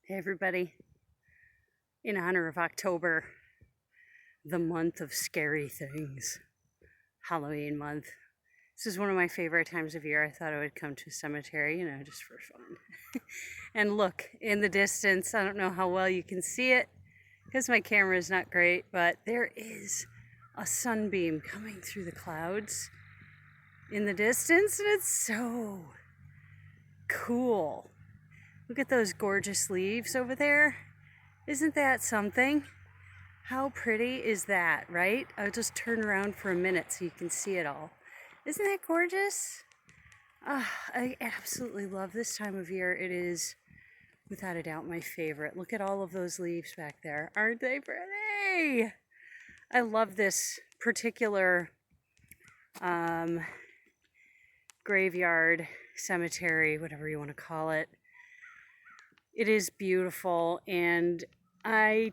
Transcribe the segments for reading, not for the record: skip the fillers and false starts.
Hey everybody, in honor of October, the month of scary things, Halloween month. This is one of my favorite times of year. I thought I would come to a cemetery, just for fun. And look, in the distance, I don't know how well you can see it because my camera is not great, but there is a sunbeam coming through the clouds in the distance, and it's so cool. Look at those gorgeous leaves over there. Isn't that something? How pretty is that, right? I'll just turn around for a minute so you can see it all. Isn't that gorgeous? I absolutely love this time of year. It is, without a doubt, my favorite. Look at all of those leaves back there. Aren't they pretty? I love this particular graveyard, cemetery, whatever you want to call it. It is beautiful, and I've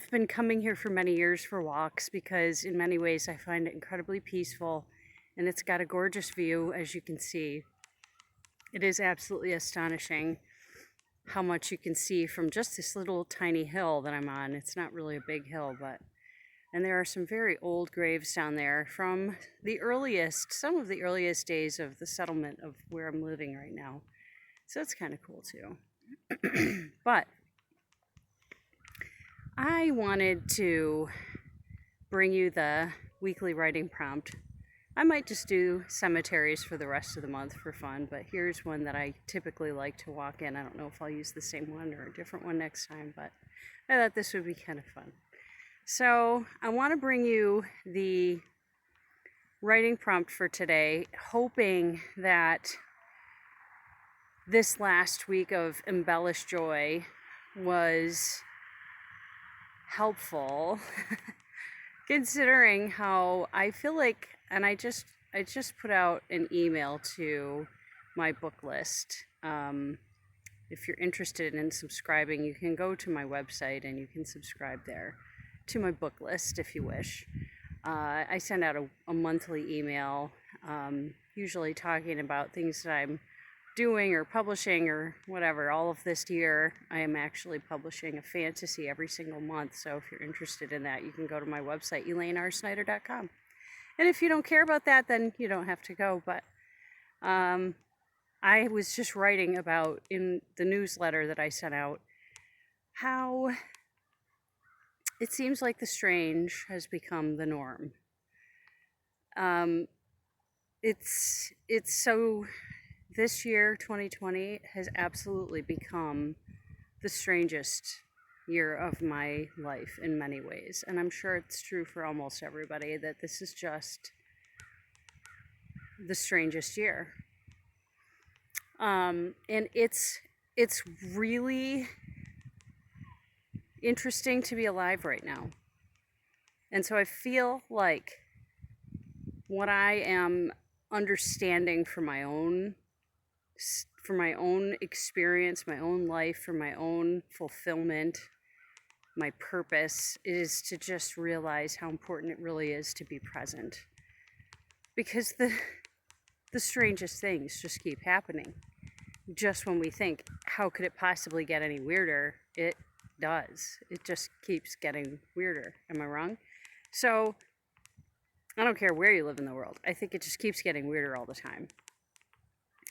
been coming here for many years for walks because in many ways I find it incredibly peaceful, and it's got a gorgeous view, as you can see. It is absolutely astonishing how much you can see from just this little tiny hill that I'm on. It's not really a big hill, and there are some very old graves down there from some of the earliest days of the settlement of where I'm living right now. So it's kind of cool too. But I wanted to bring you the weekly writing prompt. I might just do cemeteries for the rest of the month for fun, but here's one that I typically like to walk in. I don't know if I'll use the same one or a different one next time, but I thought this would be kind of fun. So I want to bring you the writing prompt for today, hoping that this last week of Embellish Joy was helpful considering how I feel like, and I just put out an email to my book list. If you're interested in subscribing, you can go to my website and you can subscribe there to my book list if you wish. I send out a monthly email, usually talking about things that I'm doing or publishing or whatever. All of this year I am actually publishing a fantasy every single month, so if you're interested in that, you can go to my website, elainersnyder.com. And if you don't care about that, then you don't have to go. But I was just writing about, in the newsletter that I sent out, how it seems like the strange has become the norm. It's so, this year, 2020, has absolutely become the strangest year of my life in many ways. And I'm sure it's true for almost everybody that this is just the strangest year. And it's really interesting to be alive right now. And so I feel like what I am understanding for my own experience, my own life, for my own fulfillment, my purpose, is to just realize how important it really is to be present. Because the strangest things just keep happening. Just when we think, how could it possibly get any weirder? It does. It just keeps getting weirder. Am I wrong? So I don't care where you live in the world. I think it just keeps getting weirder all the time.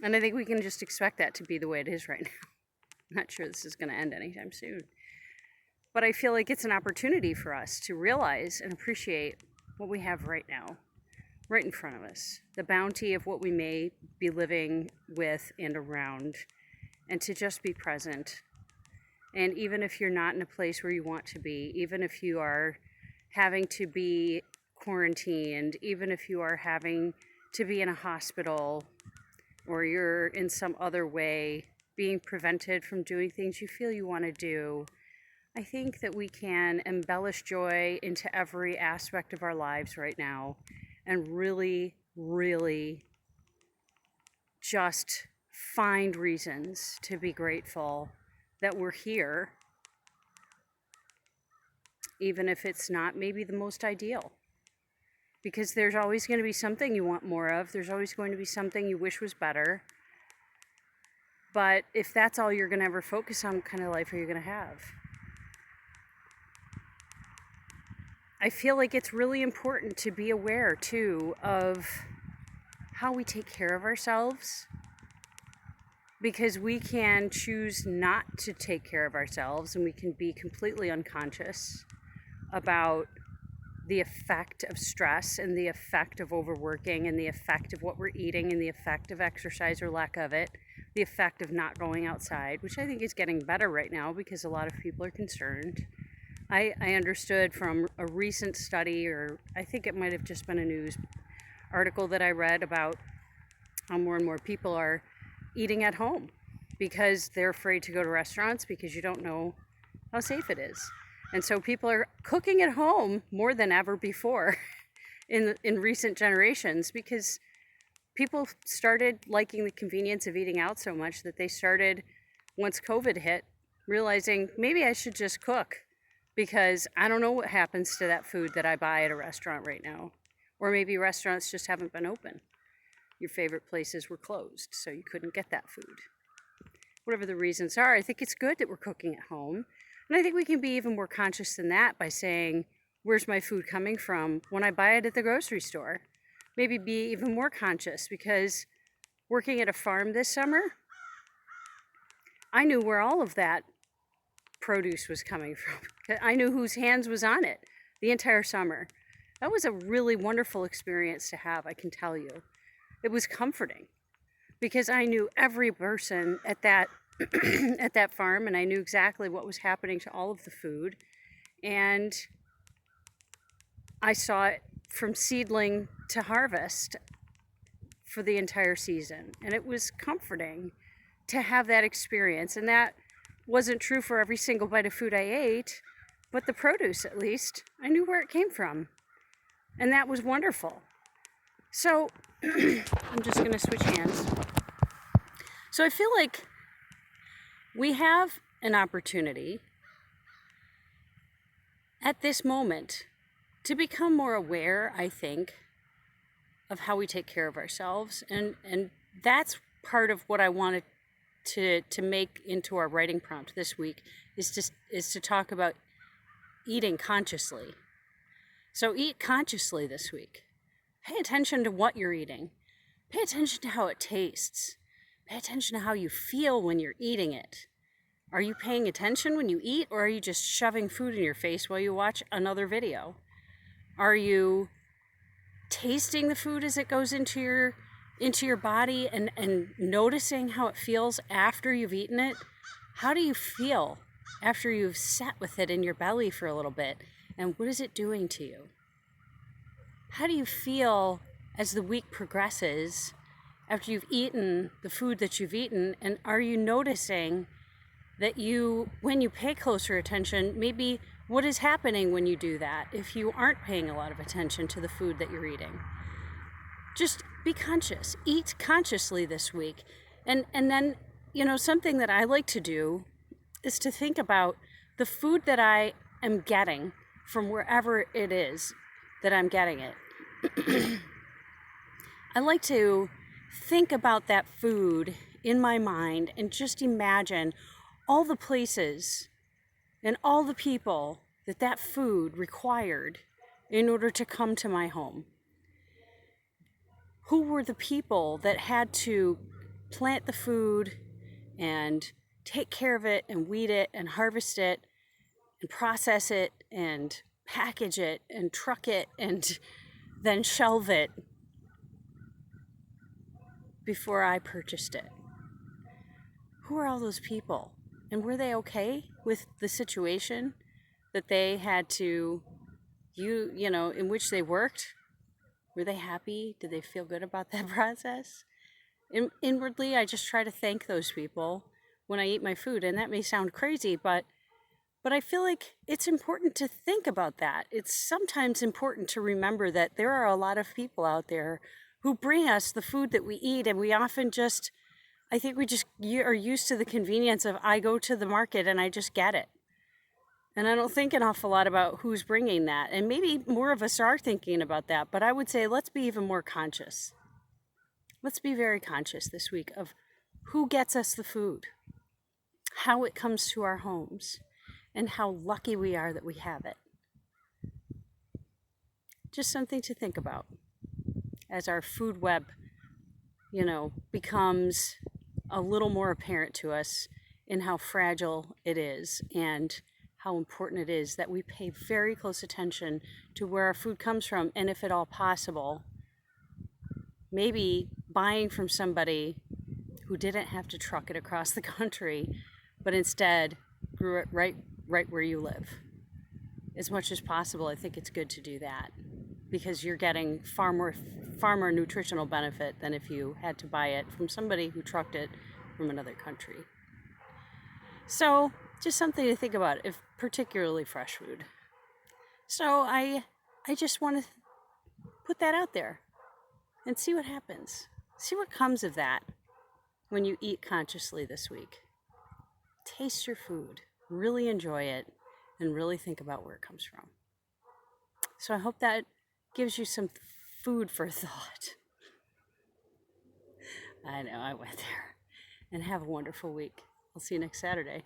And I think we can just expect that to be the way it is right now. I'm not sure this is going to end anytime soon. But I feel like it's an opportunity for us to realize and appreciate what we have right now, right in front of us. The bounty of what we may be living with and around, and to just be present. And even if you're not in a place where you want to be, even if you are having to be quarantined, even if you are having to be in a hospital, or you're in some other way being prevented from doing things you feel you want to do, I think that we can embellish joy into every aspect of our lives right now and really, really just find reasons to be grateful that we're here, even if it's not maybe the most ideal. Because there's always going to be something you want more of. There's always going to be something you wish was better. But if that's all you're going to ever focus on, what kind of life are you going to have? I feel like it's really important to be aware, too, of how we take care of ourselves, because we can choose not to take care of ourselves, and we can be completely unconscious about the effect of stress and the effect of overworking and the effect of what we're eating and the effect of exercise or lack of it, the effect of not going outside, which I think is getting better right now because a lot of people are concerned. I understood from a recent study, or I think it might have just been a news article that I read, about how more and more people are eating at home because they're afraid to go to restaurants because you don't know how safe it is. And so people are cooking at home more than ever before in recent generations, because people started liking the convenience of eating out so much that they started, once COVID hit, realizing maybe I should just cook, because I don't know what happens to that food that I buy at a restaurant right now. Or maybe restaurants just haven't been open. Your favorite places were closed, so you couldn't get that food. Whatever the reasons are, I think it's good that we're cooking at home. And I think we can be even more conscious than that by saying, where's my food coming from when I buy it at the grocery store? Maybe be even more conscious, because working at a farm this summer, I knew where all of that produce was coming from. I knew whose hands was on it the entire summer. That was a really wonderful experience to have, I can tell you. It was comforting because I knew every person at that at that farm, and I knew exactly what was happening to all of the food. And I saw it from seedling to harvest for the entire season. And it was comforting to have that experience. And that wasn't true for every single bite of food I ate, but the produce, at least, I knew where it came from. And that was wonderful. So I'm just going to switch hands. So I feel like we have an opportunity at this moment to become more aware, I think, of how we take care of ourselves. And that's part of what I wanted to make into our writing prompt this week, is to talk about eating consciously. So eat consciously this week. Pay attention to what you're eating. Pay attention to how it tastes. Pay attention to how you feel when you're eating it. Are you paying attention when you eat, or are you just shoving food in your face while you watch another video? Are you tasting the food as it goes into your body and noticing how it feels after you've eaten it? How do you feel after you've sat with it in your belly for a little bit? And what is it doing to you? How do you feel as the week progresses after you've eaten the food that you've eaten? And are you noticing that when you pay closer attention, maybe what is happening when you do that, if you aren't paying a lot of attention to the food that you're eating? Just be conscious. Eat consciously this week. And then, something that I like to do is to think about the food that I am getting from wherever it is that I'm getting it. I like to think about that food in my mind and just imagine all the places and all the people that food required in order to come to my home. Who were the people that had to plant the food and take care of it and weed it and harvest it and process it and package it and truck it and then shelve it before I purchased it? Who are all those people? And were they okay with the situation that they had to, in which they worked? Were they happy? Did they feel good about that process? Inwardly, I just try to thank those people when I eat my food. And that may sound crazy, but I feel like it's important to think about that. It's sometimes important to remember that there are a lot of people out there who bring us the food that we eat, and we often I think we just are used to the convenience of, I go to the market and I just get it. And I don't think an awful lot about who's bringing that. And maybe more of us are thinking about that. But I would say let's be even more conscious. Let's be very conscious this week of who gets us the food, how it comes to our homes, and how lucky we are that we have it. Just something to think about as our food web, becomes a little more apparent to us in how fragile it is and how important it is that we pay very close attention to where our food comes from, and if at all possible, maybe buying from somebody who didn't have to truck it across the country, but instead grew it right where you live. As much as possible, I think it's good to do that, because you're getting far more nutritional benefit than if you had to buy it from somebody who trucked it from another country. So just something to think about, if particularly fresh food. So I just want to put that out there and see what happens. See what comes of that when you eat consciously this week. Taste your food, really enjoy it, and really think about where it comes from. So I hope that gives you some food for thought. I know, I went there. And have a wonderful week. I'll see you next Saturday.